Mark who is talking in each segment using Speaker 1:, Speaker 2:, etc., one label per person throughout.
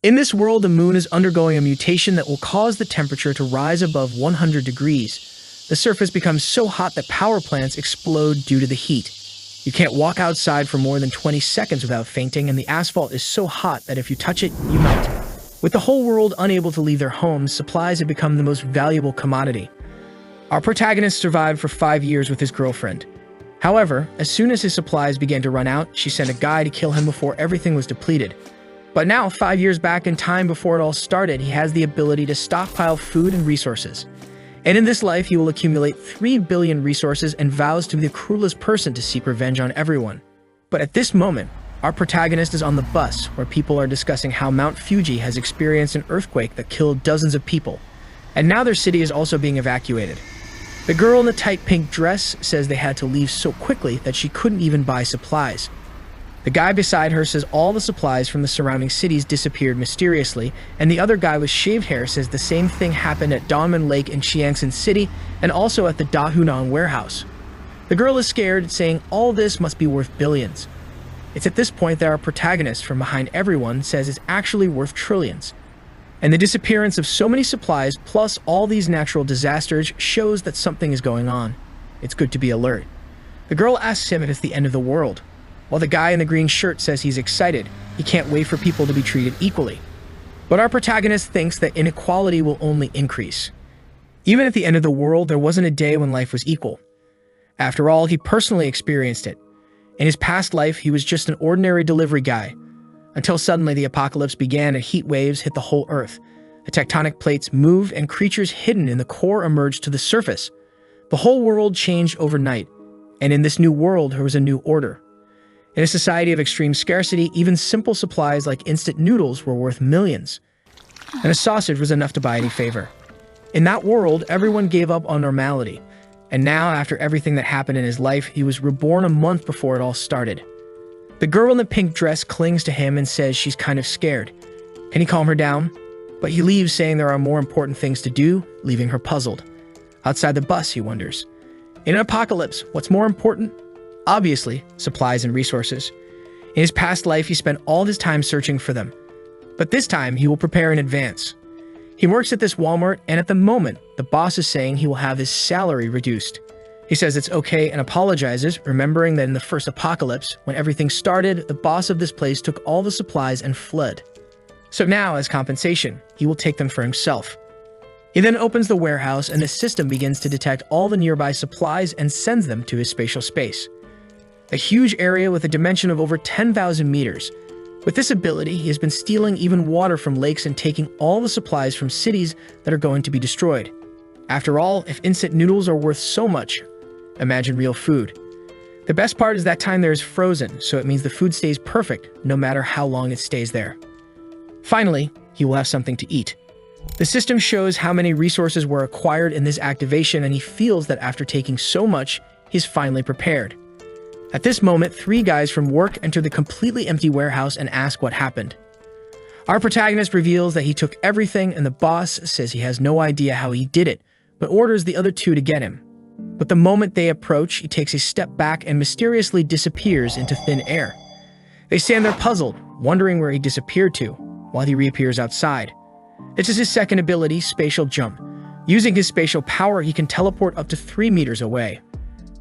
Speaker 1: In this world, the moon is undergoing a mutation that will cause the temperature to rise above 100 degrees. The surface becomes so hot that power plants explode due to the heat. You can't walk outside for more than 20 seconds without fainting, and the asphalt is so hot that if you touch it, you melt. With the whole world unable to leave their homes, supplies have become the most valuable commodity. Our protagonist survived for 5 years with his girlfriend. However, as soon as his supplies began to run out, she sent a guy to kill him before everything was depleted. But now, 5 years back in time before it all started, he has the ability to stockpile food and resources. And in this life, he will accumulate 3 billion resources and vows to be the cruelest person to seek revenge on everyone. But at this moment, our protagonist is on the bus where people are discussing how Mount Fuji has experienced an earthquake that killed dozens of people. And now their city is also being evacuated. The girl in the tight pink dress says they had to leave so quickly that she couldn't even buy supplies. The guy beside her says all the supplies from the surrounding cities disappeared mysteriously, and the other guy with shaved hair says the same thing happened at Donman Lake in Chiangsaen City and also at the Dahunan warehouse. The girl is scared, saying all this must be worth billions. It's at this point that our protagonist from behind everyone says it's actually worth trillions. And the disappearance of so many supplies plus all these natural disasters shows that something is going on. It's good to be alert. The girl asks him if it's the end of the world, while the guy in the green shirt says he's excited. He can't wait for people to be treated equally. But our protagonist thinks that inequality will only increase. Even at the end of the world, there wasn't a day when life was equal. After all, he personally experienced it. In his past life, he was just an ordinary delivery guy, until suddenly the apocalypse began and heat waves hit the whole earth. The tectonic plates moved and creatures hidden in the core emerged to the surface. The whole world changed overnight, and in this new world, there was a new order. In a society of extreme scarcity, even simple supplies like instant noodles were worth millions, and a sausage was enough to buy any favor. In that world, everyone gave up on normality, and now, after everything that happened in his life, he was reborn a month before it all started. The girl in the pink dress clings to him and says she's kind of scared. Can he calm her down? But he leaves, saying there are more important things to do, leaving her puzzled. Outside the bus, he wonders. In an apocalypse, what's more important? Obviously, supplies and resources. In his past life, he spent all his time searching for them. But this time, he will prepare in advance. He works at this Walmart, and at the moment, the boss is saying he will have his salary reduced. He says it's okay and apologizes, remembering that in the first apocalypse, when everything started, the boss of this place took all the supplies and fled. So now, as compensation, he will take them for himself. He then opens the warehouse, and the system begins to detect all the nearby supplies and sends them to his spatial space. A huge area with a dimension of over 10,000 meters. With this ability, he has been stealing even water from lakes and taking all the supplies from cities that are going to be destroyed. After all, if instant noodles are worth so much, imagine real food. The best part is that time there is frozen, so it means the food stays perfect no matter how long it stays there. Finally, he will have something to eat. The system shows how many resources were acquired in this activation, and he feels that after taking so much, he's finally prepared. At this moment, 3 guys from work enter the completely empty warehouse and ask what happened. Our protagonist reveals that he took everything, and the boss says he has no idea how he did it, but orders the other 2 to get him. But the moment they approach, he takes a step back and mysteriously disappears into thin air. They stand there puzzled, wondering where he disappeared to, while he reappears outside. This is his second ability, spatial jump. Using his spatial power, he can teleport up to 3 meters away.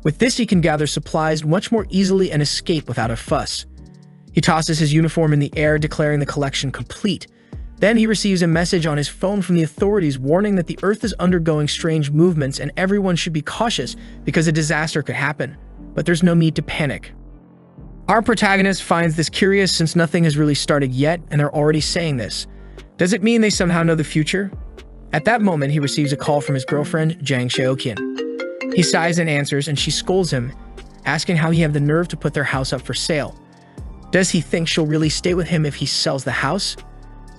Speaker 1: With this, he can gather supplies much more easily and escape without a fuss. He tosses his uniform in the air, declaring the collection complete. Then he receives a message on his phone from the authorities warning that the Earth is undergoing strange movements and everyone should be cautious because a disaster could happen. But there's no need to panic. Our protagonist finds this curious since nothing has really started yet and they're already saying this. Does it mean they somehow know the future? At that moment, he receives a call from his girlfriend, Jang Seokyun. He sighs and answers, and she scolds him, asking how he had the nerve to put their house up for sale. Does he think she'll really stay with him if he sells the house?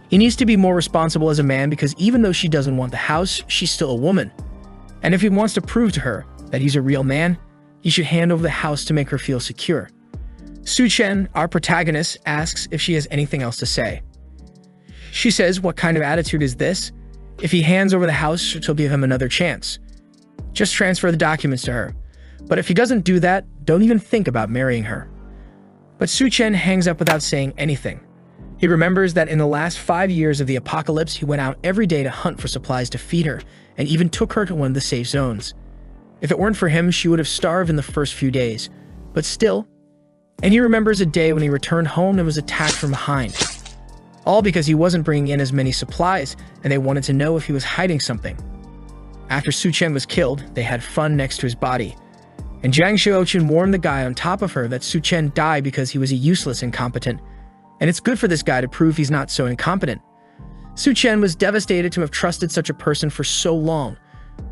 Speaker 1: He needs to be more responsible as a man because even though she doesn't want the house, she's still a woman. And if he wants to prove to her that he's a real man, he should hand over the house to make her feel secure. Su Chen, our protagonist, asks if she has anything else to say. She says, what kind of attitude is this? If he hands over the house, she'll give him another chance. Just transfer the documents to her. But if he doesn't do that, don't even think about marrying her. But Su Chen hangs up without saying anything. He remembers that in the last 5 years of the apocalypse, he went out every day to hunt for supplies to feed her, and even took her to one of the safe zones. If it weren't for him, she would have starved in the first few days. But still, and he remembers a day when he returned home and was attacked from behind. All because he wasn't bringing in as many supplies, and they wanted to know if he was hiding something. After Su Chen was killed, they had fun next to his body. And Jiang Xiaoqun warned the guy on top of her that Su Chen died because he was a useless incompetent. And it's good for this guy to prove he's not so incompetent. Su Chen was devastated to have trusted such a person for so long.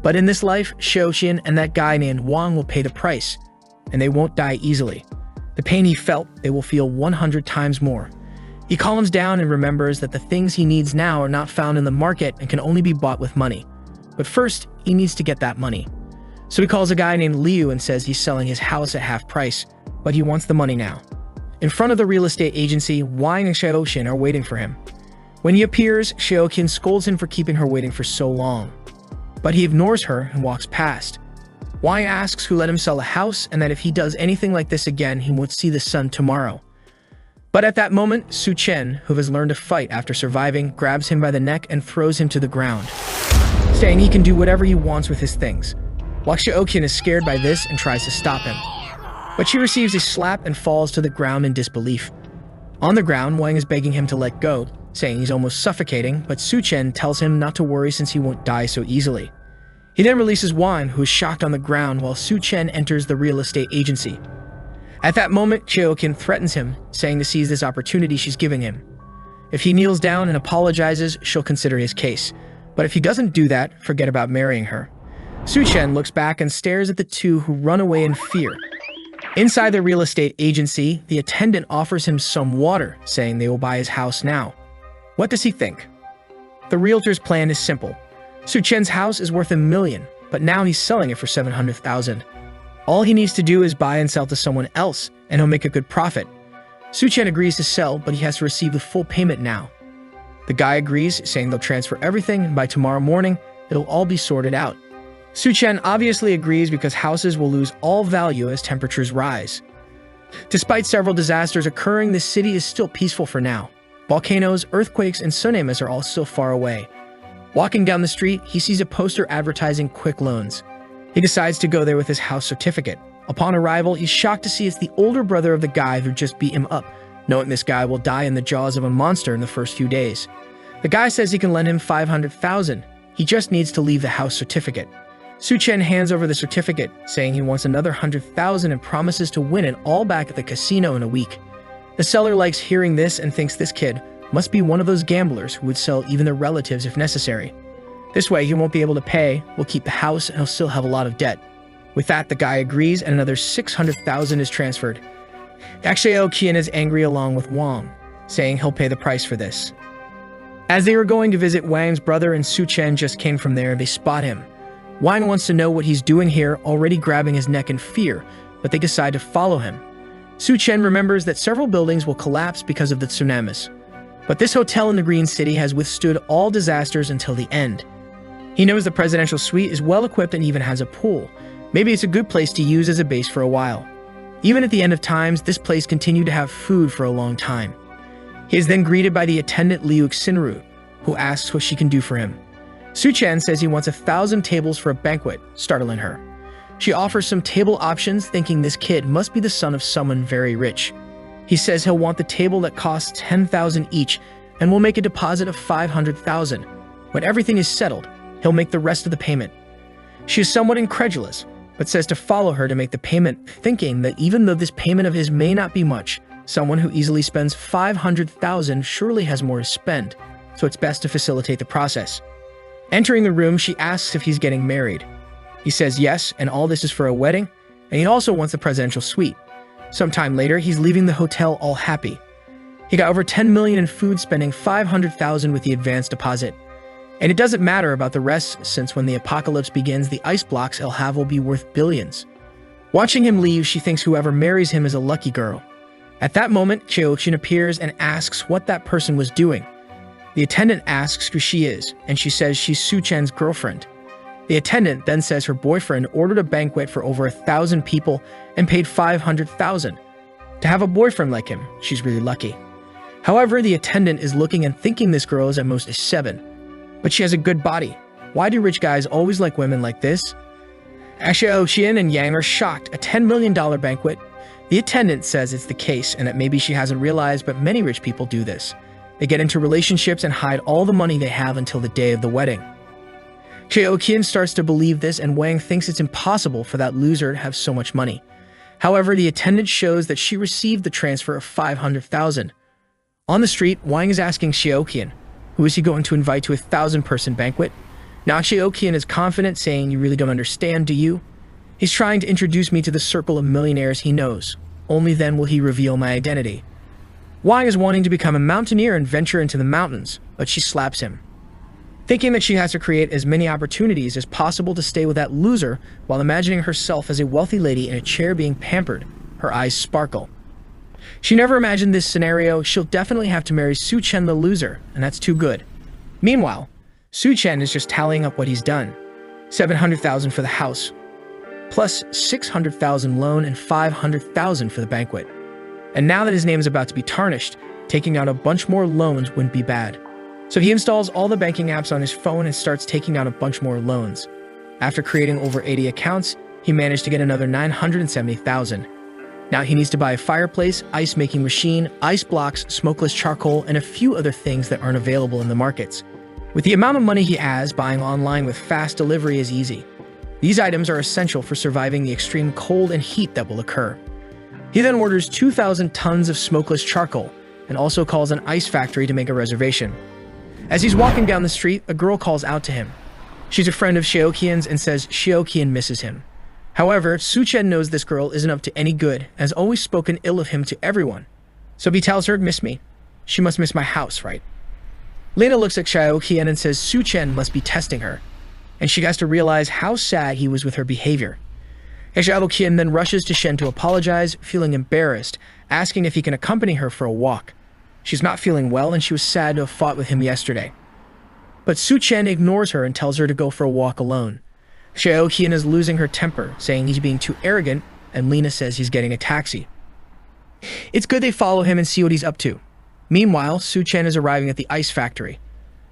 Speaker 1: But in this life, Xiaoqun and that guy named Wang will pay the price. And they won't die easily. The pain he felt, they will feel 100 times more. He calms down and remembers that the things he needs now are not found in the market and can only be bought with money. But first, he needs to get that money. So he calls a guy named Liu and says he's selling his house at half price, but he wants the money now. In front of the real estate agency, Wang and Xiaoqun are waiting for him. When he appears, Xiaoqun scolds him for keeping her waiting for so long. But he ignores her and walks past. Wang asks who let him sell a house and that if he does anything like this again, he won't see the sun tomorrow. But at that moment, Su Chen, who has learned to fight after surviving, grabs him by the neck and throws him to the ground, saying he can do whatever he wants with his things. While Xiaoqun is scared by this and tries to stop him. But she receives a slap and falls to the ground in disbelief. On the ground, Wang is begging him to let go, saying he's almost suffocating, but Su Chen tells him not to worry since he won't die so easily. He then releases Wang, who is shocked on the ground, while Su Chen enters the real estate agency. At that moment, Xiaoqun threatens him, saying to seize this opportunity she's giving him. If he kneels down and apologizes, she'll consider his case. But if he doesn't do that, forget about marrying her. Su Chen looks back and stares at the two who run away in fear. Inside the real estate agency, the attendant offers him some water, saying they will buy his house now. What does he think? The realtor's plan is simple. Su Chen's house is worth $1 million, but now he's selling it for $700,000. All he needs to do is buy and sell to someone else, and he'll make a good profit. Su Chen agrees to sell, but he has to receive the full payment now. The guy agrees, saying they'll transfer everything, and by tomorrow morning, it'll all be sorted out. Su Chen obviously agrees because houses will lose all value as temperatures rise. Despite several disasters occurring, the city is still peaceful for now. Volcanoes, earthquakes, and tsunamis are all still far away. Walking down the street, he sees a poster advertising quick loans. He decides to go there with his house certificate. Upon arrival, he's shocked to see it's the older brother of the guy who just beat him up, knowing this guy will die in the jaws of a monster in the first few days. The guy says he can lend him $500,000. He just needs to leave the house certificate. Su Chen hands over the certificate, saying he wants another $100,000 and promises to win it all back at the casino in a week. The seller likes hearing this and thinks this kid must be one of those gamblers who would sell even their relatives if necessary. This way, he won't be able to pay, will keep the house, and he'll still have a lot of debt. With that, the guy agrees, and another $600,000 is transferred. Xiaoqun is angry along with Wang, saying he'll pay the price for this. As they were going to visit Wang's brother and Su Chen just came from there, they spot him. Wang wants to know what he's doing here, already grabbing his neck in fear, but they decide to follow him. Su Chen remembers that several buildings will collapse because of the tsunamis. But this hotel in the Green City has withstood all disasters until the end. He knows the presidential suite is well equipped and even has a pool. Maybe it's a good place to use as a base for a while. Even at the end of times, this place continued to have food for a long time. He is then greeted by the attendant Liu Xinru, who asks what she can do for him. Su Chen says he wants 1,000 tables for a banquet, startling her. She offers some table options, thinking this kid must be the son of someone very rich. He says he'll want the table that costs 10,000 each and will make a deposit of 500,000. When everything is settled, he'll make the rest of the payment. She is somewhat incredulous, but says to follow her to make the payment, thinking that even though this payment of his may not be much, someone who easily spends 500,000 surely has more to spend, so it's best to facilitate the process. Entering the room, she asks if he's getting married. He says yes, and all this is for a wedding, and he also wants the presidential suite. Sometime later, he's leaving the hotel all happy. He got over 10 million in food, spending 500,000 with the advance deposit. And it doesn't matter about the rest, since when the apocalypse begins, the ice blocks he'll have will be worth billions. Watching him leave, she thinks whoever marries him is a lucky girl. At that moment, Xiaoqun appears and asks what that person was doing. The attendant asks who she is, and she says she's Su Chen's girlfriend. The attendant then says her boyfriend ordered a banquet for over 1,000 people and paid 500,000. To have a boyfriend like him, she's really lucky. However, the attendant is looking and thinking this girl is at most a 7. But she has a good body. Why do rich guys always like women like this? Xiaoqian and Yang are shocked. A $10 million banquet? The attendant says it's the case and that maybe she hasn't realized, but many rich people do this. They get into relationships and hide all the money they have until the day of the wedding. Xiaoqian starts to believe this, and Wang thinks it's impossible for that loser to have so much money. However, the attendant shows that she received the transfer of 500,000. On the street, Wang is asking Xiaoqian, who is he going to invite to a 1,000-person banquet? Now Xiaoqian is confident, saying, "You really don't understand, do you? He's trying to introduce me to the circle of millionaires he knows. Only then will he reveal my identity." Wang is wanting to become a mountaineer and venture into the mountains, but she slaps him. Thinking that she has to create as many opportunities as possible to stay with that loser while imagining herself as a wealthy lady in a chair being pampered, her eyes sparkle. She never imagined this scenario. She'll definitely have to marry Su Chen the loser, and that's too good. Meanwhile, Su Chen is just tallying up what he's done. 700,000 for the house, plus 600,000 loan and 500,000 for the banquet. And now that his name is about to be tarnished, taking out a bunch more loans wouldn't be bad. So he installs all the banking apps on his phone and starts taking out a bunch more loans. After creating over 80 accounts, he managed to get another 970,000. Now he needs to buy a fireplace, ice-making machine, ice blocks, smokeless charcoal, and a few other things that aren't available in the markets. With the amount of money he has, buying online with fast delivery is easy. These items are essential for surviving the extreme cold and heat that will occur. He then orders 2,000 tons of smokeless charcoal and also calls an ice factory to make a reservation. As he's walking down the street, a girl calls out to him. She's a friend of Xiaoqian's and says Xiaoqian misses him. However, Su Chen knows this girl isn't up to any good and has always spoken ill of him to everyone. So he tells her, "Miss me. She must miss my house, right?" Lena looks at Xiaoqian and says Su Chen must be testing her, and she has to realize how sad he was with her behavior. Xiaoqian then rushes to Shen to apologize, feeling embarrassed, asking if he can accompany her for a walk. She's not feeling well and she was sad to have fought with him yesterday. But Su Chen ignores her and tells her to go for a walk alone. Xiaoqian is losing her temper, saying he's being too arrogant, and Lena says he's getting a taxi. It's good they follow him and see what he's up to. Meanwhile, Su Chen is arriving at the ice factory.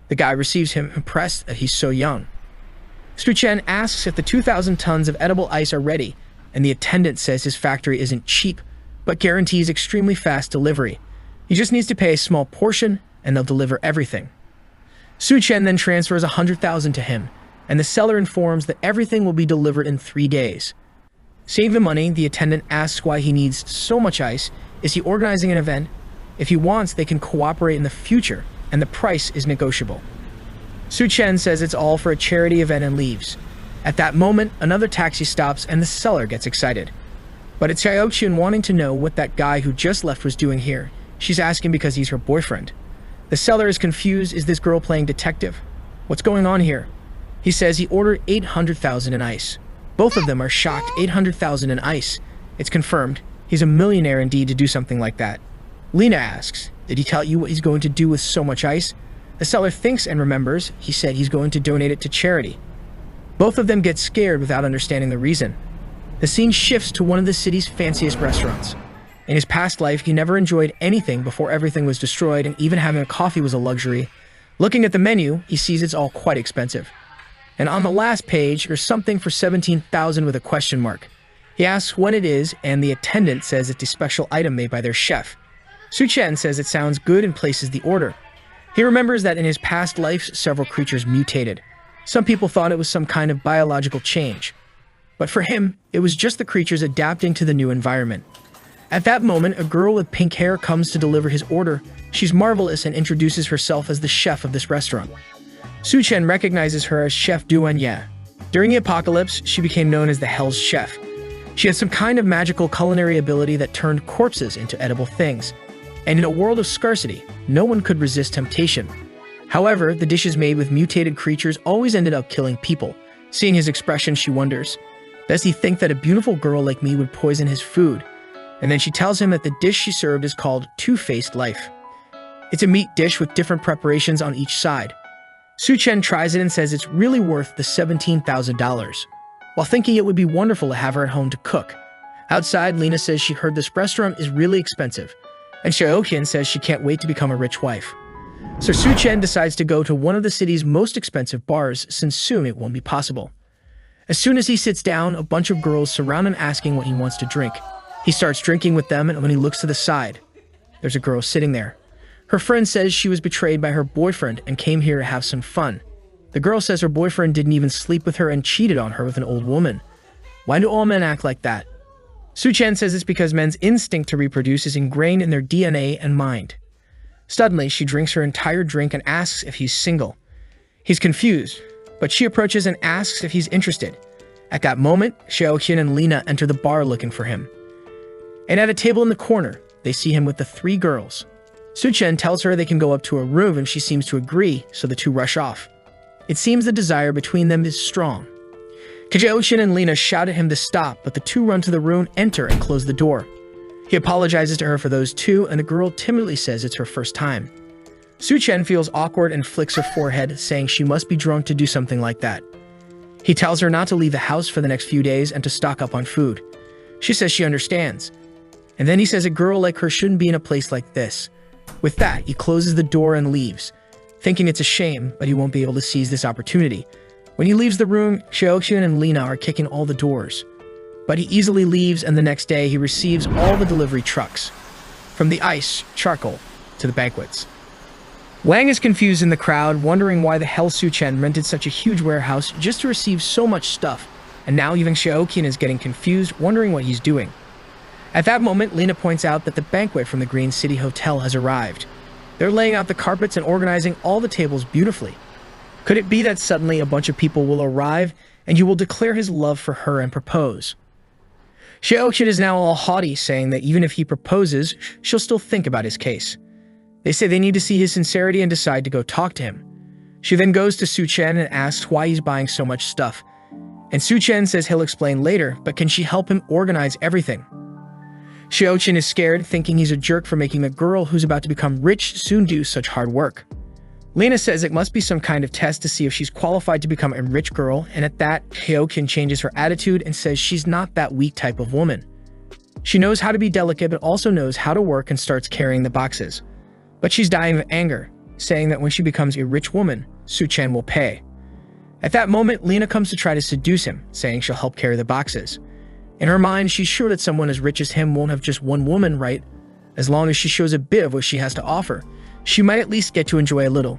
Speaker 1: The guy receives him, impressed that he's so young. Su Chen asks if the 2,000 tons of edible ice are ready, and the attendant says his factory isn't cheap, but guarantees extremely fast delivery. He just needs to pay a small portion, and they'll deliver everything. Su Chen then transfers 100,000 to him, and the seller informs that everything will be delivered in 3 days. Seeing the money, the attendant asks why he needs so much ice. Is he organizing an event? If he wants, they can cooperate in the future, and the price is negotiable. Su Chen says it's all for a charity event and leaves. At that moment, another taxi stops and the seller gets excited. But it's Xiaoqian wanting to know what that guy who just left was doing here. She's asking because he's her boyfriend. The seller is confused. Is this girl playing detective? What's going on here? He says he ordered 800,000 in ice. Both of them are shocked. 800,000 in ice. It's confirmed. He's a millionaire indeed to do something like that. Lena asks, did he tell you what he's going to do with so much ice? The seller thinks and remembers. He said he's going to donate it to charity. Both of them get scared without understanding the reason. The scene shifts to one of the city's fanciest restaurants. In his past life, he never enjoyed anything before everything was destroyed, and even having a coffee was a luxury. Looking at the menu, he sees it's all quite expensive. And on the last page, there's something for 17,000 with a question mark. He asks what it is, and the attendant says it's a special item made by their chef. Su Chen says it sounds good and places the order. He remembers that in his past life, several creatures mutated. Some people thought it was some kind of biological change. But for him, it was just the creatures adapting to the new environment. At that moment, a girl with pink hair comes to deliver his order. She's marvelous and introduces herself as the chef of this restaurant. Su Chen recognizes her as Chef Duan Ye. During the apocalypse, she became known as the Hell's Chef. She had some kind of magical culinary ability that turned corpses into edible things. And in a world of scarcity, no one could resist temptation. However, the dishes made with mutated creatures always ended up killing people. Seeing his expression, she wonders, does he think that a beautiful girl like me would poison his food? And then she tells him that the dish she served is called Two-Faced Life. It's a meat dish with different preparations on each side. Su Chen tries it and says it's really worth the $17,000, while thinking it would be wonderful to have her at home to cook. Outside, Lena says she heard this restaurant is really expensive. and Xiaoqian says she can't wait to become a rich wife. So Su Chen decides to go to one of the city's most expensive bars, since soon it won't be possible. As soon as he sits down, a bunch of girls surround him asking what he wants to drink. He starts drinking with them, and when he looks to the side, there's a girl sitting there. Her friend says she was betrayed by her boyfriend and came here to have some fun. The girl says her boyfriend didn't even sleep with her and cheated on her with an old woman. Why do all men act like that? Su Chen says it's because men's instinct to reproduce is ingrained in their DNA and mind. Suddenly, she drinks her entire drink and asks if he's single. He's confused, but she approaches and asks if he's interested. At that moment, Xiaoqian and Lina enter the bar looking for him. And at a table in the corner, they see him with the 3 girls. Su Chen tells her they can go up to a room and she seems to agree, so the two rush off. It seems the desire between them is strong. Xiaoqian and Lina shout at him to stop, but the two run to the room, enter, and close the door. He apologizes to her for those two, and the girl timidly says it's her first time. Su Chen feels awkward and flicks her forehead, saying she must be drunk to do something like that. He tells her not to leave the house for the next few days and to stock up on food. She says she understands. And then he says a girl like her shouldn't be in a place like this. With that, he closes the door and leaves, thinking it's a shame, but he won't be able to seize this opportunity. When he leaves the room, Xiaoqian and Lina are kicking all the doors. But he easily leaves, and the next day he receives all the delivery trucks, from the ice, charcoal, to the banquets. Wang is confused in the crowd, wondering why the hell Su Chen rented such a huge warehouse just to receive so much stuff, and now even Xiaoqian is getting confused, wondering what he's doing. At that moment, Lina points out that the banquet from the Green City Hotel has arrived. They're laying out the carpets and organizing all the tables beautifully. Could it be that suddenly a bunch of people will arrive and you will declare his love for her and propose? Xiaoqian is now all haughty, saying that even if he proposes, she'll still think about his case. They say they need to see his sincerity and decide to go talk to him. She then goes to Su Chen and asks why he's buying so much stuff. And Su Chen says he'll explain later, but can she help him organize everything? Xiaoqian is scared, thinking he's a jerk for making the girl who's about to become rich soon do such hard work. Lina says it must be some kind of test to see if she's qualified to become a rich girl, and at that, Xiaoqian changes her attitude and says she's not that weak type of woman. She knows how to be delicate but also knows how to work and starts carrying the boxes. But she's dying of anger, saying that when she becomes a rich woman, Su Chen will pay. At that moment, Lina comes to try to seduce him, saying she'll help carry the boxes. In her mind, she's sure that someone as rich as him won't have just one woman, right? As long as she shows a bit of what she has to offer, she might at least get to enjoy a little.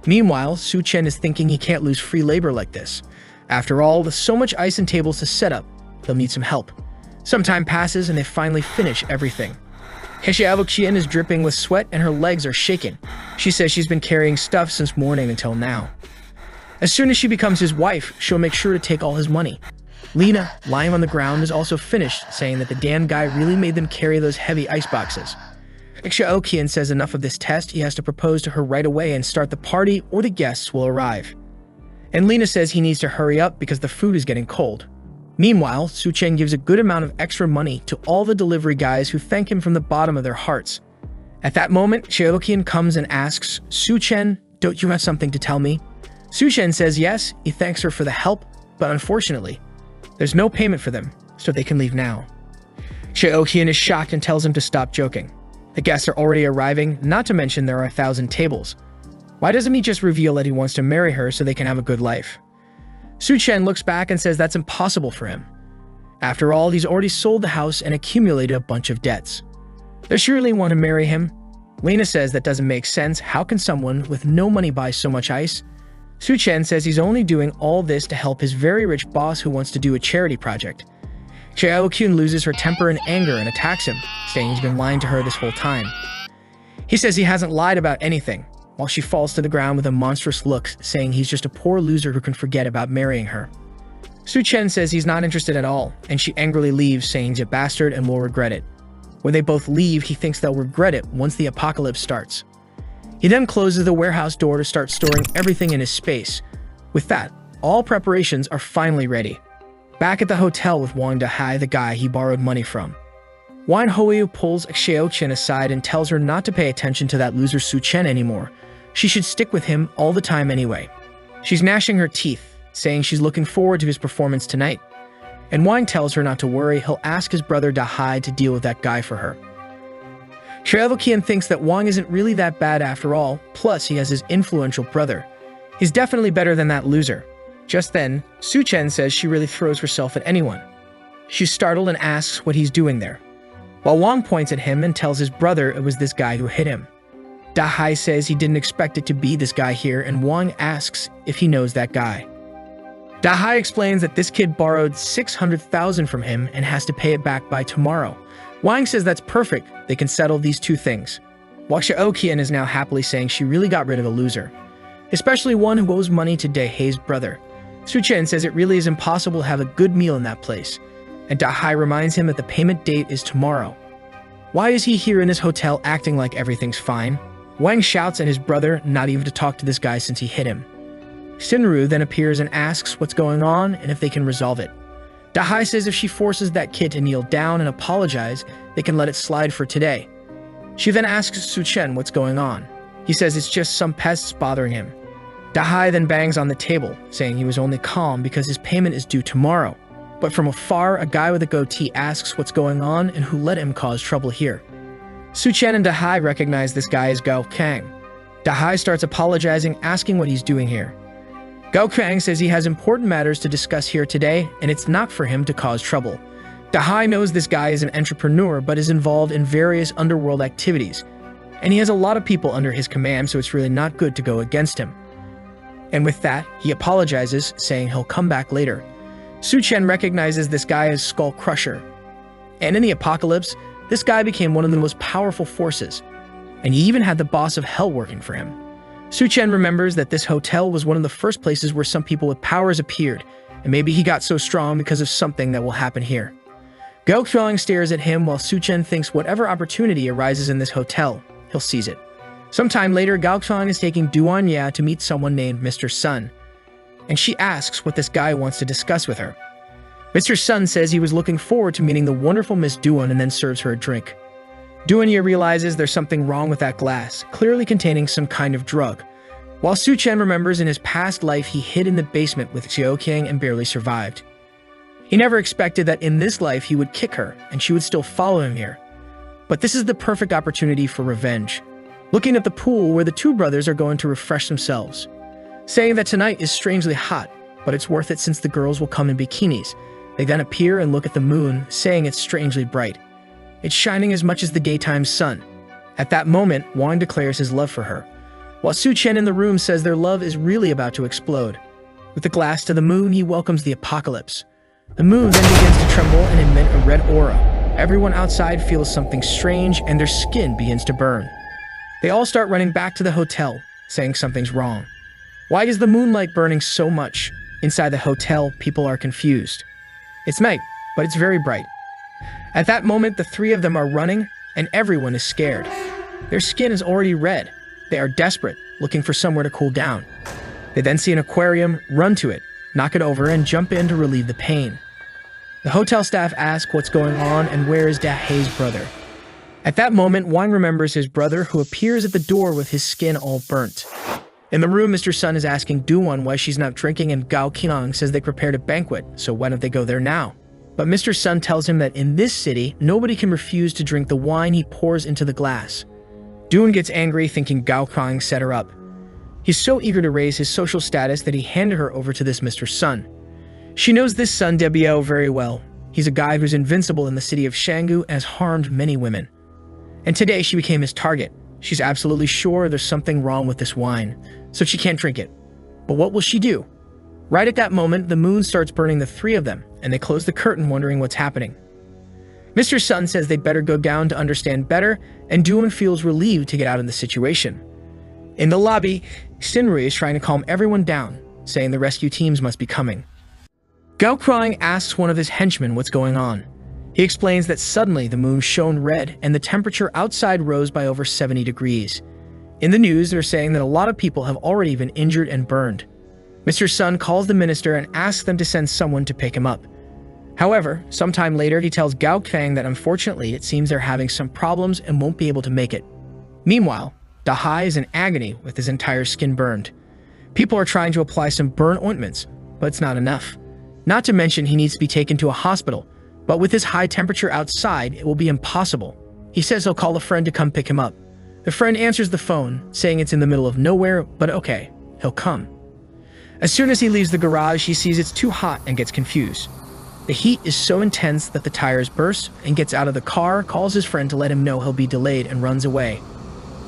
Speaker 1: Meanwhile, Su Chen is thinking he can't lose free labor like this. After all, with so much ice and tables to set up, they'll need some help. Some time passes and they finally finish everything. Xiaoqian is dripping with sweat and her legs are shaking. She says she's been carrying stuff since morning until now. As soon as she becomes his wife, she'll make sure to take all his money. Lina, lying on the ground, is also finished, saying that the damn guy really made them carry those heavy ice boxes. Xiaoqian says enough of this test, he has to propose to her right away and start the party or the guests will arrive. And Lina says he needs to hurry up because the food is getting cold. Meanwhile, Su Chen gives a good amount of extra money to all the delivery guys who thank him from the bottom of their hearts. At that moment, Xiaoqian comes and asks, Su Chen, don't you have something to tell me? Su Chen says yes, he thanks her for the help, but unfortunately, there's no payment for them, so they can leave now. Xiaoqian is shocked and tells him to stop joking. The guests are already arriving, not to mention there are 1,000 tables. Why doesn't he just reveal that he wants to marry her so they can have a good life? Su Chen looks back and says that's impossible for him. After all, he's already sold the house and accumulated a bunch of debts. They surely want to marry him. Lina says that doesn't make sense. How can someone with no money buy so much ice? Su Chen says he's only doing all this to help his very rich boss who wants to do a charity project. Xiaoqian loses her temper and anger and attacks him, saying he's been lying to her this whole time. He says he hasn't lied about anything, while she falls to the ground with a monstrous look, saying he's just a poor loser who can forget about marrying her. Su Chen says he's not interested at all, and she angrily leaves, saying he's a bastard and will regret it. When they both leave, he thinks they'll regret it once the apocalypse starts. He then closes the warehouse door to start storing everything in his space. With that, all preparations are finally ready. Back at the hotel with Wang Dahai, the guy he borrowed money from. Wan Hoyu pulls Xiaoqian aside and tells her not to pay attention to that loser Su Chen anymore. She should stick with him all the time anyway. She's gnashing her teeth, saying she's looking forward to his performance tonight. And Wang tells her not to worry, he'll ask his brother Dahai to deal with that guy for her. Xiaoqian thinks that Wang isn't really that bad after all, plus he has his influential brother. He's definitely better than that loser. Just then, Su Chen says she really throws herself at anyone. She's startled and asks what he's doing there, while Wang points at him and tells his brother it was this guy who hit him. Da Hai says he didn't expect it to be this guy here, and Wang asks if he knows that guy. Da Hai explains that this kid borrowed 600,000 from him and has to pay it back by tomorrow. Wang says that's perfect, they can settle these two things. While Xiaoqian is now happily saying she really got rid of a loser, especially one who owes money to Da Hai's brother. Su Chen says it really is impossible to have a good meal in that place, and Da Hai reminds him that the payment date is tomorrow. Why is he here in this hotel acting like everything's fine? Wang shouts at his brother not even to talk to this guy since he hit him. Xinru then appears and asks what's going on and if they can resolve it. Da Hai says if she forces that kid to kneel down and apologize, they can let it slide for today. She then asks Su Chen what's going on. He says it's just some pests bothering him. Da Hai then bangs on the table, saying he was only calm because his payment is due tomorrow. But from afar, a guy with a goatee asks what's going on and who let him cause trouble here. Su Chen and Da Hai recognize this guy as Gao Kang. Da Hai starts apologizing, asking what he's doing here. Gao Kang says he has important matters to discuss here today, and it's not for him to cause trouble. Da Hai knows this guy is an entrepreneur, but is involved in various underworld activities, and he has a lot of people under his command, so it's really not good to go against him. And with that, he apologizes, saying he'll come back later. Su Chen recognizes this guy as Skull Crusher. And in the apocalypse, this guy became one of the most powerful forces, and he even had the boss of Hell working for him. Su Chen remembers that this hotel was one of the first places where some people with powers appeared, and maybe he got so strong because of something that will happen here. Gao Qiang stares at him while Su Chen thinks whatever opportunity arises in this hotel, he'll seize it. Sometime later, Gao Qiang is taking Duan Ya to meet someone named Mr. Sun, and she asks what this guy wants to discuss with her. Mr. Sun says he was looking forward to meeting the wonderful Miss Duan and then serves her a drink. Duan Ya realizes there's something wrong with that glass, clearly containing some kind of drug. While Su Chen remembers in his past life he hid in the basement with Xiaoqian and barely survived. He never expected that in this life he would kick her and she would still follow him here. But this is the perfect opportunity for revenge. Looking at the pool where the two brothers are going to refresh themselves, saying that tonight is strangely hot, but it's worth it since the girls will come in bikinis. They then appear and look at the moon, saying it's strangely bright. It's shining as much as the daytime sun. At that moment, Wang declares his love for her, while Su Chen in the room says their love is really about to explode. With the glass to the moon, he welcomes the apocalypse. The moon then begins to tremble and emit a red aura. Everyone outside feels something strange and their skin begins to burn. They all start running back to the hotel, saying something's wrong. Why is the moonlight burning so much? Inside the hotel, people are confused. It's night, but it's very bright. At that moment, the three of them are running, and everyone is scared. Their skin is already red. They are desperate, looking for somewhere to cool down. They then see an aquarium, run to it, knock it over, and jump in to relieve the pain. The hotel staff ask what's going on and where is Da Hai's brother. At that moment, Wang remembers his brother, who appears at the door with his skin all burnt. In the room, Mr. Sun is asking Duan why she's not drinking, and Gao Qiang says they prepared a banquet, so why don't they go there now? But Mr. Sun tells him that in this city, nobody can refuse to drink the wine he pours into the glass. Duan gets angry, thinking Gao Qiang set her up. He's so eager to raise his social status that he handed her over to this Mr. Sun. She knows this Sun Debiao very well. He's a guy who's invincible in the city of Shanggu and has harmed many women. And today she became his target. She's absolutely sure there's something wrong with this wine, so she can't drink it. But what will she do? Right at that moment, the moon starts burning the three of them, and they close the curtain wondering what's happening. Mr. Sun says they'd better go down to understand better, and Duan feels relieved to get out of the situation. In the lobby, Xinru is trying to calm everyone down, saying the rescue teams must be coming. Gao Qiang asks one of his henchmen what's going on. He explains that suddenly the moon shone red and the temperature outside rose by over 70 degrees. In the news, they're saying that a lot of people have already been injured and burned. Mr. Sun calls the minister and asks them to send someone to pick him up. However, sometime later, he tells Gao Qiang that unfortunately it seems they're having some problems and won't be able to make it. Meanwhile, Da Hai is in agony with his entire skin burned. People are trying to apply some burn ointments, but it's not enough. Not to mention he needs to be taken to a hospital, but with his high temperature outside, it will be impossible. He says he'll call a friend to come pick him up. The friend answers the phone, saying it's in the middle of nowhere, but okay, he'll come. As soon as he leaves the garage, he sees it's too hot and gets confused. The heat is so intense that the tires burst, and gets out of the car, calls his friend to let him know he'll be delayed, and runs away.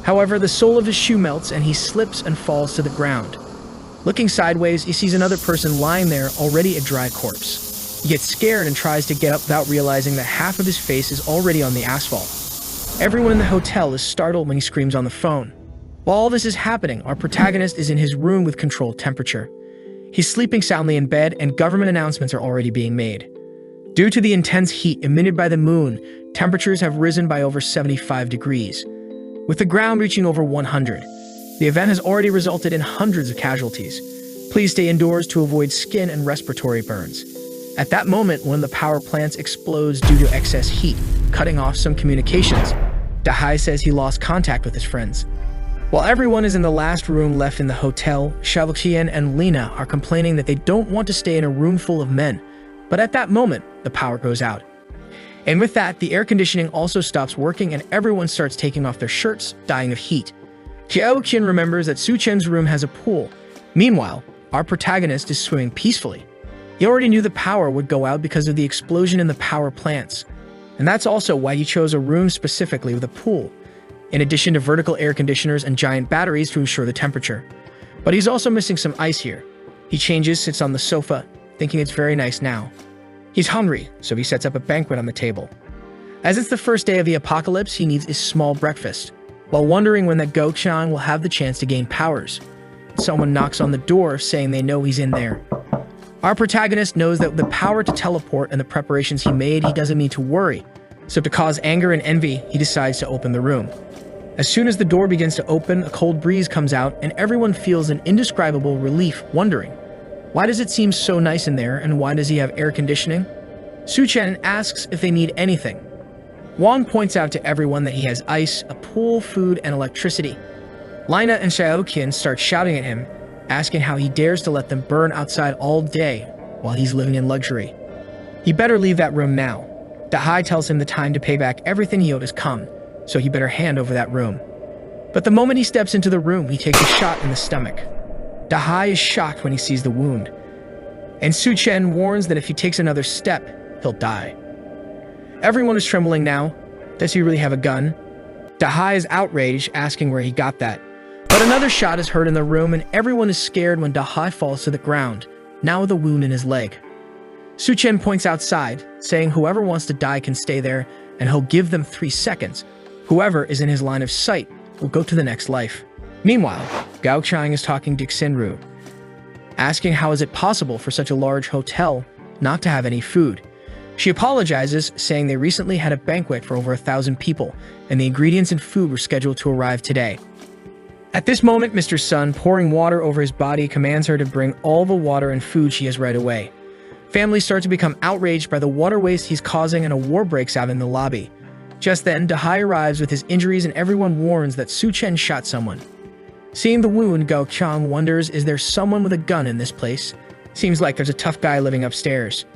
Speaker 1: However, the sole of his shoe melts and he slips and falls to the ground. Looking sideways, he sees another person lying there, already a dry corpse. He gets scared and tries to get up without realizing that half of his face is already on the asphalt. Everyone in the hotel is startled when he screams on the phone. While all this is happening, our protagonist is in his room with controlled temperature. He's sleeping soundly in bed, and government announcements are already being made. Due to the intense heat emitted by the moon, temperatures have risen by over 75 degrees, with the ground reaching over 100. The event has already resulted in hundreds of casualties. Please stay indoors to avoid skin and respiratory burns. At that moment, one of the power plants explodes due to excess heat, cutting off some communications. Dahai says he lost contact with his friends. While everyone is in the last room left in the hotel, Shaoqian and Lena are complaining that they don't want to stay in a room full of men. But at that moment, the power goes out. And with that, the air conditioning also stops working and everyone starts taking off their shirts, dying of heat. Xiaoqian remembers that Su Chen's room has a pool. Meanwhile, our protagonist is swimming peacefully. He already knew the power would go out because of the explosion in the power plants. And that's also why he chose a room specifically with a pool, in addition to vertical air conditioners and giant batteries to ensure the temperature. But he's also missing some ice here. He changes, sits on the sofa, thinking it's very nice now. He's hungry, so he sets up a banquet on the table. As it's the first day of the apocalypse, he needs a small breakfast, while wondering when that Gochang will have the chance to gain powers. Someone knocks on the door, saying they know he's in there. Our protagonist knows that with the power to teleport and the preparations he made, he doesn't need to worry. So to cause anger and envy, he decides to open the room. As soon as the door begins to open, a cold breeze comes out and everyone feels an indescribable relief, wondering, why does it seem so nice in there and why does he have air conditioning? Su Chen asks if they need anything. Wang points out to everyone that he has ice, a pool, food, and electricity. Lina and Xiaoqian start shouting at him, asking how he dares to let them burn outside all day while he's living in luxury. He better leave that room now. Dahai tells him the time to pay back everything he owed has come, so he better hand over that room. But the moment he steps into the room, he takes a shot in the stomach. Dahai is shocked when he sees the wound, and Su Chen warns that if he takes another step, he'll die. Everyone is trembling now. Does he really have a gun? Dahai is outraged, asking where he got that. But another shot is heard in the room, and everyone is scared when Dahai falls to the ground, now with a wound in his leg. Su Chen points outside, saying whoever wants to die can stay there, and he'll give them 3 seconds. Whoever is in his line of sight will go to the next life. Meanwhile, Gao Chang is talking to Xinru, asking how is it possible for such a large hotel not to have any food. She apologizes, saying they recently had a banquet for over 1,000 people, and the ingredients and food were scheduled to arrive today. At this moment, Mr. Sun, pouring water over his body, commands her to bring all the water and food she has right away. Families start to become outraged by the water waste he's causing, and a war breaks out in the lobby. Just then, Dahai arrives with his injuries, and everyone warns that Su Chen shot someone. Seeing the wound, Gao Chang wonders, is there someone with a gun in this place? Seems like there's a tough guy living upstairs.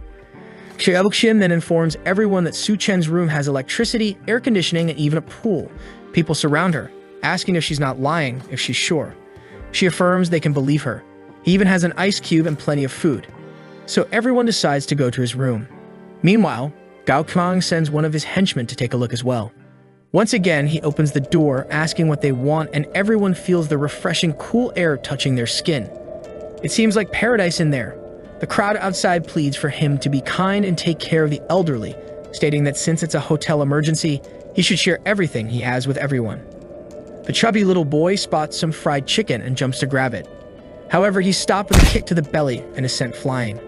Speaker 1: Xiaoqian then informs everyone that Su Chen's room has electricity, air conditioning, and even a pool. People surround her, asking if she's not lying, if she's sure. She affirms they can believe her. He even has an ice cube and plenty of food. So everyone decides to go to his room. Meanwhile, Gao Chang sends one of his henchmen to take a look as well. Once again, he opens the door, asking what they want, and everyone feels the refreshing cool air touching their skin. It seems like paradise in there. The crowd outside pleads for him to be kind and take care of the elderly, stating that since it's a hotel emergency, he should share everything he has with everyone. The chubby little boy spots some fried chicken and jumps to grab it. However, he's stopped with a kick to the belly and is sent flying.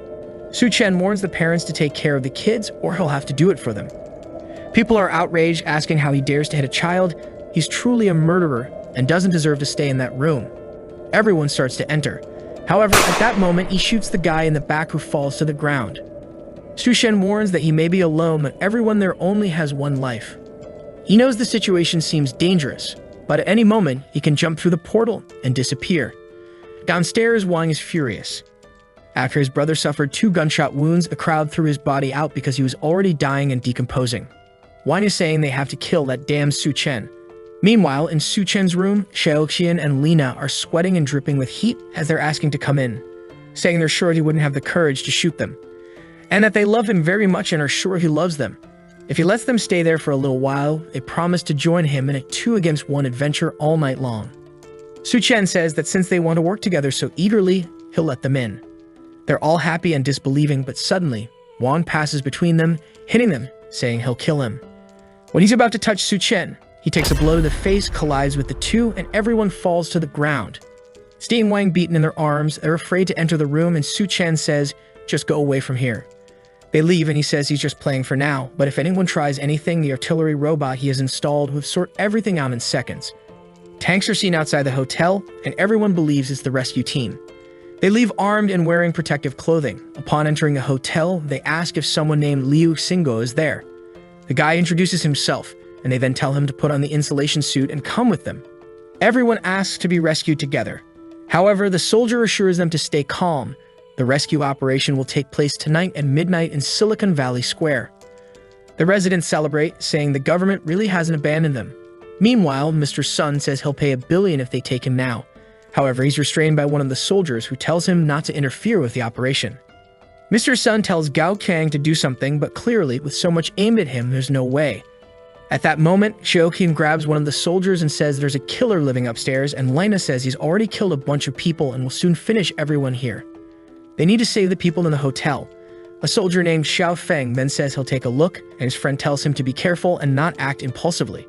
Speaker 1: Su Chen warns the parents to take care of the kids or he'll have to do it for them. People are outraged, asking how he dares to hit a child. He's truly a murderer and doesn't deserve to stay in that room. Everyone starts to enter. However, at that moment, he shoots the guy in the back who falls to the ground. Su Chen warns that he may be alone, but everyone there only has one life. He knows the situation seems dangerous, but at any moment, he can jump through the portal and disappear. Downstairs, Wang is furious. After his brother suffered 2 gunshot wounds, the crowd threw his body out because he was already dying and decomposing. Wang is saying they have to kill that damn Su Chen. Meanwhile, in Su Chen's room, Xiaoqian and Lina are sweating and dripping with heat as they're asking to come in, saying they're sure he wouldn't have the courage to shoot them, and that they love him very much and are sure he loves them. If he lets them stay there for a little while, they promise to join him in a 2-against-1 adventure all night long. Su Chen says that since they want to work together so eagerly, he'll let them in. They're all happy and disbelieving, but suddenly, Wang passes between them, hitting them, saying he'll kill him. When he's about to touch Su Chen, he takes a blow to the face, collides with the two, and everyone falls to the ground. Seeing Wang beaten in their arms, they're afraid to enter the room, and Su Chen says, "Just go away from here." They leave, and he says he's just playing for now, but if anyone tries anything, the artillery robot he has installed would sort everything out in seconds. Tanks are seen outside the hotel, and everyone believes it's the rescue team. They leave armed and wearing protective clothing. Upon entering the hotel, they ask if someone named Liu Xingo is there. The guy introduces himself, and they then tell him to put on the insulation suit and come with them. Everyone asks to be rescued together. However, the soldier assures them to stay calm. The rescue operation will take place tonight at midnight in Silicon Valley Square. The residents celebrate, saying the government really hasn't abandoned them. Meanwhile, Mr. Sun says he'll pay $1 billion if they take him now. However, he's restrained by one of the soldiers who tells him not to interfere with the operation. Mr. Sun tells Gao Kang to do something, but clearly, with so much aimed at him, there's no way. At that moment, Xiaoqian grabs one of the soldiers and says there's a killer living upstairs, and Lina says he's already killed a bunch of people and will soon finish everyone here. They need to save the people in the hotel. A soldier named Xiao Feng then says he'll take a look, and his friend tells him to be careful and not act impulsively.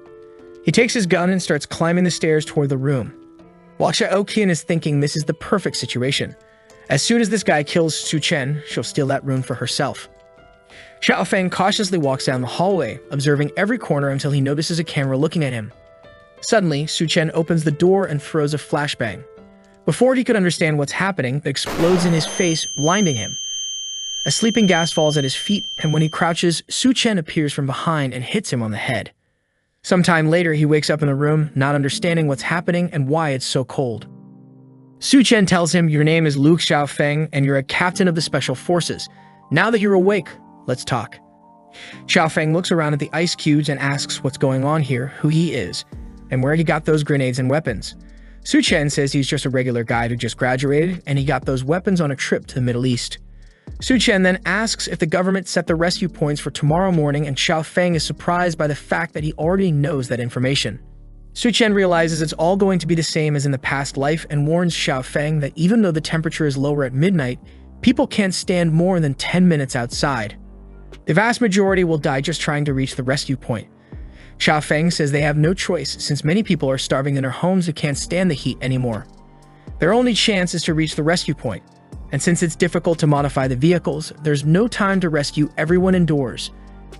Speaker 1: He takes his gun and starts climbing the stairs toward the room. While Xiaoqian is thinking this is the perfect situation. As soon as this guy kills Su Chen, she'll steal that room for herself. Xiao Feng cautiously walks down the hallway, observing every corner until he notices a camera looking at him. Suddenly, Su Chen opens the door and throws a flashbang. Before he could understand what's happening, it explodes in his face, blinding him. A sleeping gas falls at his feet, and when he crouches, Su Chen appears from behind and hits him on the head. Sometime later, he wakes up in the room, not understanding what's happening and why it's so cold. Su Chen tells him, "Your name is Luke Xiao Feng, and you're a captain of the Special Forces. Now that you're awake, let's talk." Xiao Feng looks around at the ice cubes and asks what's going on here, who he is, and where he got those grenades and weapons. Su Chen says he's just a regular guy who just graduated, and he got those weapons on a trip to the Middle East. Su Chen then asks if the government set the rescue points for tomorrow morning, and Xiao Feng is surprised by the fact that he already knows that information. Su Chen realizes it's all going to be the same as in the past life and warns Xiao Feng that even though the temperature is lower at midnight, people can't stand more than 10 minutes outside. The vast majority will die just trying to reach the rescue point. Xiao Feng says they have no choice since many people are starving in their homes who can't stand the heat anymore. Their only chance is to reach the rescue point, and since it's difficult to modify the vehicles, there's no time to rescue everyone indoors.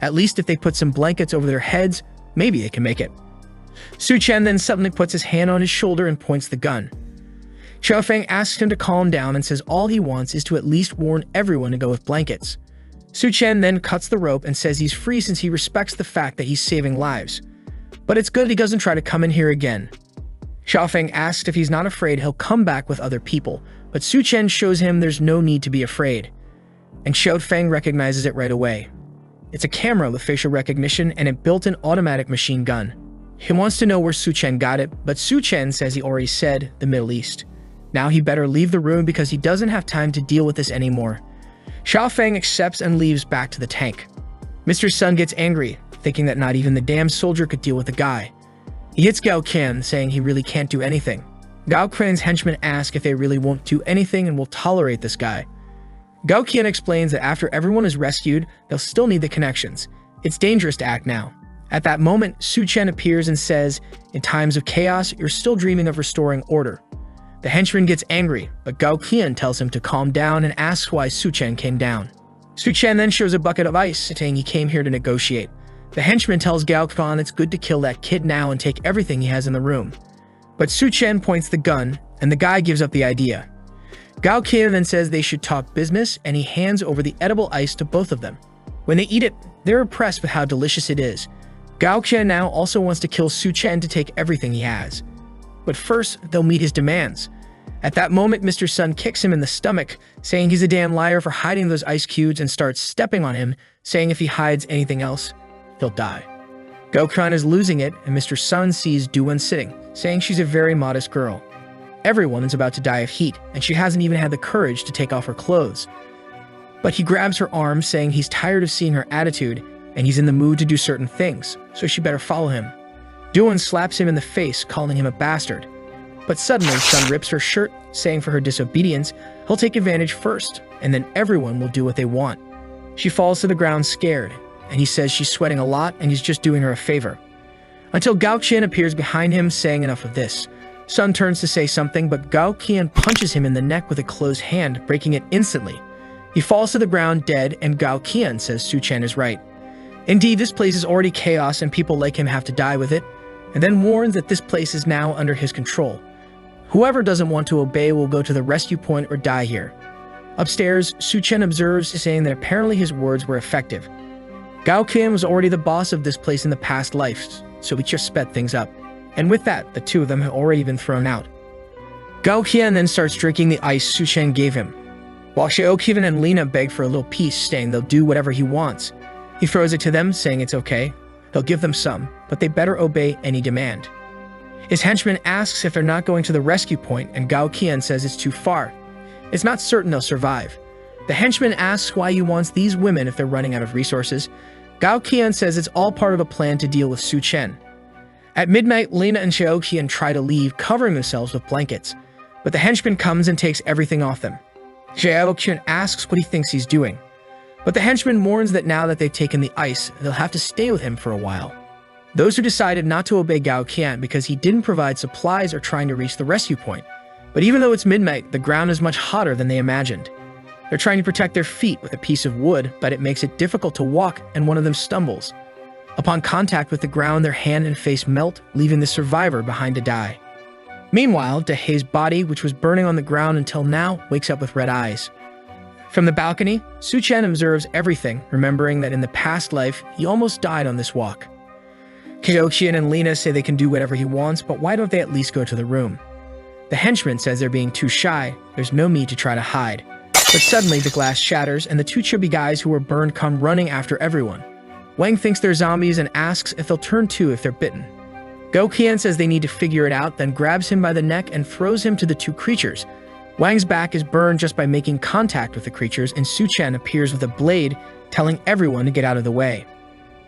Speaker 1: At least if they put some blankets over their heads, maybe they can make it. Su Chen then suddenly puts his hand on his shoulder and points the gun. Xiao Feng asks him to calm down and says all he wants is to at least warn everyone to go with blankets. Su Chen then cuts the rope and says he's free since he respects the fact that he's saving lives. But it's good he doesn't try to come in here again. Xiao Feng asks if he's not afraid he'll come back with other people, but Su Chen shows him there's no need to be afraid. And Xiao Feng recognizes it right away. It's a camera with facial recognition and a built-in automatic machine gun. He wants to know where Su Chen got it, but Su Chen says he already said the Middle East. Now he better leave the room because he doesn't have time to deal with this anymore. Xiao Feng accepts and leaves back to the tank. Mr. Sun gets angry, thinking that not even the damn soldier could deal with the guy. He hits Gao Qian, saying he really can't do anything. Gao Qian's henchmen ask if they really won't do anything and will tolerate this guy. Gao Qian explains that after everyone is rescued, they'll still need the connections. It's dangerous to act now. At that moment, Su Chen appears and says, "In times of chaos, you're still dreaming of restoring order." The henchman gets angry, but Gao Qian tells him to calm down and asks why Su Chen came down. Su Chen then shows a bucket of ice, saying he came here to negotiate. The henchman tells Gao Qian it's good to kill that kid now and take everything he has in the room. But Su Chen points the gun, and the guy gives up the idea. Gao Qian then says they should talk business, and he hands over the edible ice to both of them. When they eat it, they're impressed with how delicious it is. Gao Qian now also wants to kill Su Chen to take everything he has. But first, they'll meet his demands. At that moment, Mr. Sun kicks him in the stomach, saying he's a damn liar for hiding those ice cubes and starts stepping on him, saying if he hides anything else, he'll die. Gao-kun is losing it, and Mr. Sun sees Du-won sitting, saying she's a very modest girl. Everyone is about to die of heat, and she hasn't even had the courage to take off her clothes. But he grabs her arm, saying he's tired of seeing her attitude, and he's in the mood to do certain things, so she better follow him. Du-won slaps him in the face, calling him a bastard. But suddenly, Sun rips her shirt, saying for her disobedience, he'll take advantage first, and then everyone will do what they want. She falls to the ground scared, and he says she's sweating a lot and he's just doing her a favor. Until Gao-qian appears behind him, saying enough of this. Sun turns to say something, but Gao-qian punches him in the neck with a closed hand, breaking it instantly. He falls to the ground dead, and Gao-qian says Su-chen is right. Indeed, this place is already chaos and people like him have to die with it, and then warns that this place is now under his control. Whoever doesn't want to obey will go to the rescue point or die here. Upstairs, Su-chen observes, saying that apparently his words were effective. Gao-qian was already the boss of this place in the past life, so he just sped things up. And with that, the two of them had already been thrown out. Gao-qian then starts drinking the ice Su-chen gave him, while Xiaoqian and Lina beg for a little peace, saying they'll do whatever he wants. He throws it to them, saying it's okay. He'll give them some, but they better obey any demand. His henchman asks if they're not going to the rescue point, and Gao-qian says it's too far. It's not certain they'll survive. The henchman asks why he wants these women if they're running out of resources. Gao-qian says it's all part of a plan to deal with Su-chen. At midnight, Lina and Xiaoqian try to leave, covering themselves with blankets, but the henchman comes and takes everything off them. Xiaoqian asks what he thinks he's doing, but the henchman warns that now that they've taken the ice, they'll have to stay with him for a while. Those who decided not to obey Gao-qian because he didn't provide supplies are trying to reach the rescue point. But even though it's midnight, the ground is much hotter than they imagined. They're trying to protect their feet with a piece of wood, but it makes it difficult to walk, and one of them stumbles. Upon contact with the ground, their hand and face melt, leaving the survivor behind to die. Meanwhile, Dahei's body, which was burning on the ground until now, wakes up with red eyes. From the balcony, Su-chen observes everything, remembering that in the past life, he almost died on this walk. Xiaoqian and Lina say they can do whatever he wants, but why don't they at least go to the room? The henchman says they're being too shy, there's no need to try to hide. But suddenly the glass shatters and the two chubby guys who were burned come running after everyone. Wang thinks they're zombies and asks if they'll turn too if they're bitten. Gao-qian says they need to figure it out, then grabs him by the neck and throws him to the two creatures. Wang's back is burned just by making contact with the creatures, and Su-chen appears with a blade, telling everyone to get out of the way.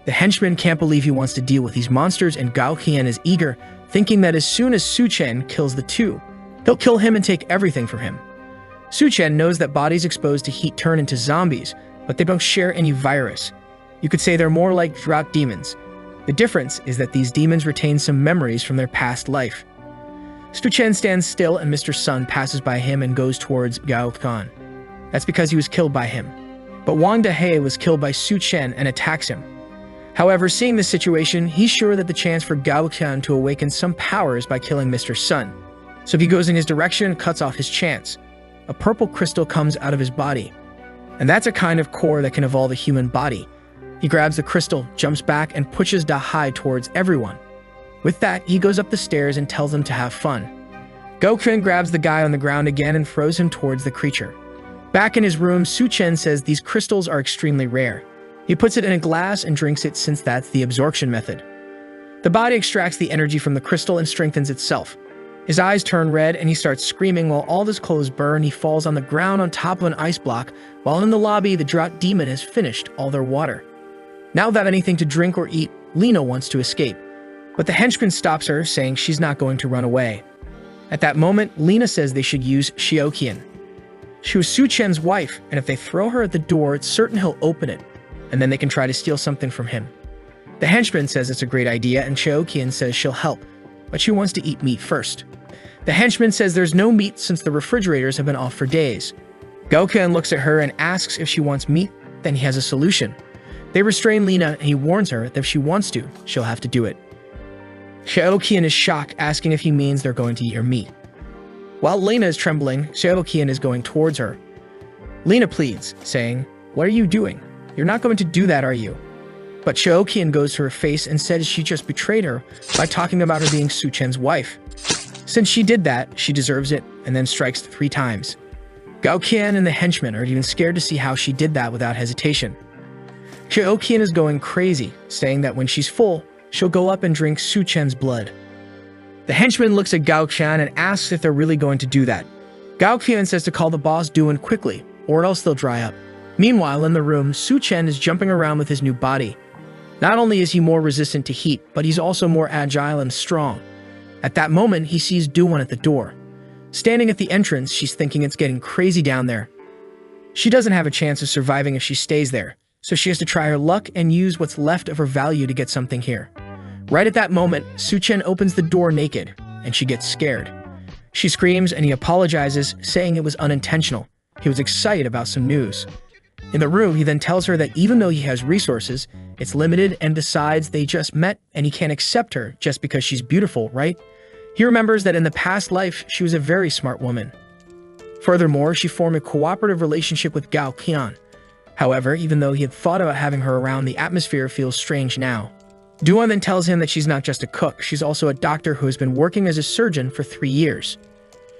Speaker 1: The henchman can't believe he wants to deal with these monsters, and Gao-qian is eager, thinking that as soon as Su-chen kills the two, he'll kill him and take everything from him. Su-chen knows that bodies exposed to heat turn into zombies, but they don't share any virus. You could say they're more like drought demons. The difference is that these demons retain some memories from their past life. Su-chen stands still, and Mr. Sun passes by him and goes towards Gao-qian. That's because he was killed by him. But Wang Dahei was killed by Su-chen and attacks him. However, seeing this situation, he's sure that the chance for Gao-qian to awaken some powers by killing Mr. Sun. So he goes in his direction and cuts off his chance. A purple crystal comes out of his body. And that's a kind of core that can evolve a human body. He grabs the crystal, jumps back, and pushes Dahai towards everyone. With that, he goes up the stairs and tells them to have fun. Gao-qian grabs the guy on the ground again and throws him towards the creature. Back in his room, Su-chen says these crystals are extremely rare. He puts it in a glass and drinks it since that's the absorption method. The body extracts the energy from the crystal and strengthens itself. His eyes turn red and he starts screaming while all his clothes burn. He falls on the ground on top of an ice block, while in the lobby, the drought demon has finished all their water. Now without anything to drink or eat, Lina wants to escape. But the henchman stops her, saying she's not going to run away. At that moment, Lina says they should use Xiaoqian. She was Su-chen's wife, and if they throw her at the door, it's certain he'll open it, and then they can try to steal something from him. The henchman says it's a great idea, and Xiaoqian says she'll help, but she wants to eat meat first. The henchman says there's no meat since the refrigerators have been off for days. Gao-qian looks at her and asks if she wants meat, then he has a solution. They restrain Lina, and he warns her that if she wants to, she'll have to do it. Xiaoqian is shocked, asking if he means they're going to eat her meat. While Lina is trembling, Xiaoqian is going towards her. Lina pleads, saying, "What are you doing? You're not going to do that, are you?" But Xiaoqian goes to her face and says she just betrayed her by talking about her being Su-chen's wife. Since she did that, she deserves it, and then strikes 3 times. Gao-qian and the henchman are even scared to see how she did that without hesitation. Xiaoqian is going crazy, saying that when she's full, she'll go up and drink Su Chen's blood. The henchman looks at Gao Qian and asks if they're really going to do that. Gao Qian says to call the boss Duan quickly, or else they'll dry up. Meanwhile, in the room, Su Chen is jumping around with his new body. Not only is he more resistant to heat, but he's also more agile and strong. At that moment, he sees Duan at the door. Standing at the entrance, she's thinking it's getting crazy down there. She doesn't have a chance of surviving if she stays there, so she has to try her luck and use what's left of her value to get something here. Right at that moment, Su Chen opens the door naked, and she gets scared. She screams and he apologizes, saying it was unintentional. He was excited about some news. In the room, he then tells her that even though he has resources, it's limited and decides they just met and he can't accept her just because she's beautiful, right? He remembers that in the past life, she was a very smart woman. Furthermore, she formed a cooperative relationship with Gao Qian. However, even though he had thought about having her around, the atmosphere feels strange now. Duan then tells him that she's not just a cook, she's also a doctor who has been working as a surgeon for 3 years.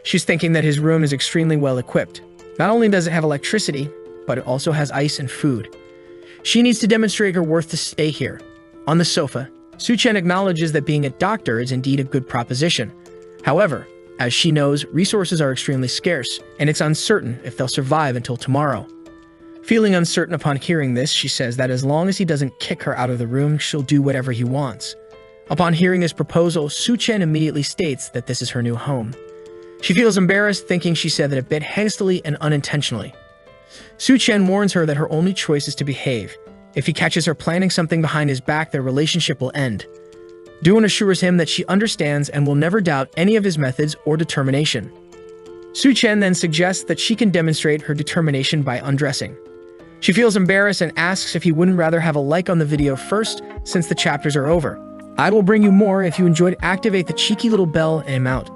Speaker 1: She's thinking that his room is extremely well equipped. Not only does it have electricity, but it also has ice and food. She needs to demonstrate her worth to stay here. On the sofa, Su Chen acknowledges that being a doctor is indeed a good proposition. However, as she knows, resources are extremely scarce, and it's uncertain if they'll survive until tomorrow. Feeling uncertain upon hearing this, she says that as long as he doesn't kick her out of the room, she'll do whatever he wants. Upon hearing his proposal, Su Chen immediately states that this is her new home. She feels embarrassed, thinking she said that a bit hastily and unintentionally. Su Chen warns her that her only choice is to behave. If he catches her planning something behind his back, their relationship will end. Duan assures him that she understands and will never doubt any of his methods or determination. Su Chen then suggests that she can demonstrate her determination by undressing. She feels embarrassed and asks if he wouldn't rather have a like on the video first, since the chapters are over. I will bring you more. If you enjoyed, activate the cheeky little bell and I'm out.